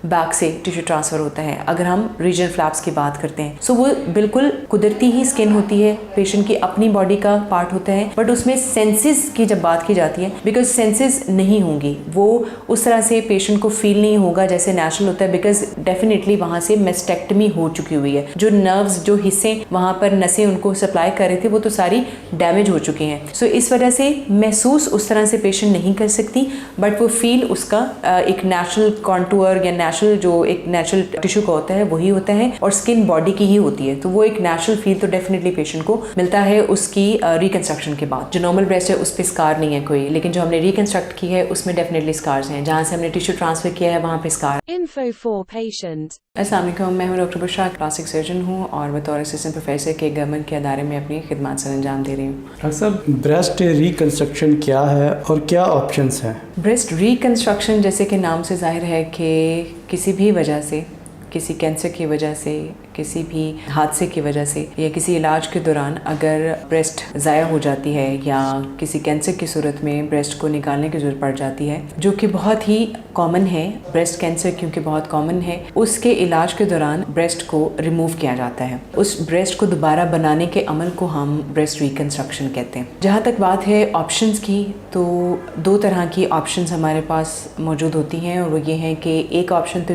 Back से tissue transfer होता है। अगर हम रीजनल फ्लैप्स की बात करते हैं सो वो बिल्कुल कुदरती ही स्किन होती है, पेशेंट की अपनी बॉडी का पार्ट होता है, बट उसमें सेंसेस की जब बात की जाती है, बिकॉज सेंसेस नहीं होंगी, वो उस तरह से पेशेंट को फील नहीं होगा जैसे नेचुरल होता है, बिकॉज डेफिनेटली वहाँ से मेस्टेक्टमी हो चुकी हुई है। जो नर्व्स, जो हिस्से वहाँ पर नसें उनको सप्लाई कर रहे थे वो तो सारी डैमेज हो चुकी हैं। सो इस वजह से महसूस उस तरह से पेशेंट नहीं कर सकती, बट वो फील उसका एक नेचुरल कॉन्टूर या नेचुरल जो एक नेचुरल टिश्यू का होता है वही होता है, और स्किन बॉडी की ही होती है, तो वो एक नेचुरल फील तो डेफिनेटली पेशेंट को मिलता है उसकी रिकंस्ट्रक्शन के बाद। जो नॉर्मल ब्रेस्ट है उस पर स्कार नहीं है कोई, लेकिन जो हमने रिकंस्ट्रक्ट की है उसमें डेफिनेटली स्कार्स हैं। जहाँ से हमने टिश्यू ट्रांसफर किया है वहाँ पे स्कार। Info for patient. अस्सलाम वालेकुम, मैं हूँ डॉक्टर बुशरा, प्लास्टिक सर्जन हूँ और बतौर असिस्टेंट प्रोफेसर के गवर्नमेंट के अदारे में अपनी खिदमत सर अंजाम दे रही हूँ। डॉक्टर साहब, ब्रेस्ट रिकंस्ट्रक्शन क्या है और क्या ऑप्शंस हैं? ब्रेस्ट रिकंस्ट्रक्शन जैसे कि नाम से जाहिर है कि किसी भी वजह से, किसी कैंसर की वजह से, किसी भी हादसे की वजह से या किसी इलाज के दौरान अगर ब्रेस्ट ज़ाया हो जाती है या किसी कैंसर की सूरत में ब्रेस्ट को निकालने की ज़रूरत पड़ जाती है, जो कि बहुत ही कॉमन है, ब्रेस्ट कैंसर क्योंकि बहुत कॉमन है, उसके इलाज के दौरान ब्रेस्ट को रिमूव किया जाता है। उस ब्रेस्ट को दोबारा बनाने के अमल को हम ब्रेस्ट रिकंस्ट्रक्शन कहते हैं। जहाँ तक बात है ऑप्शंस की, तो दो तरह की ऑप्शंस हमारे पास मौजूद होती हैं, और वो ये हैं कि एक ऑप्शन तो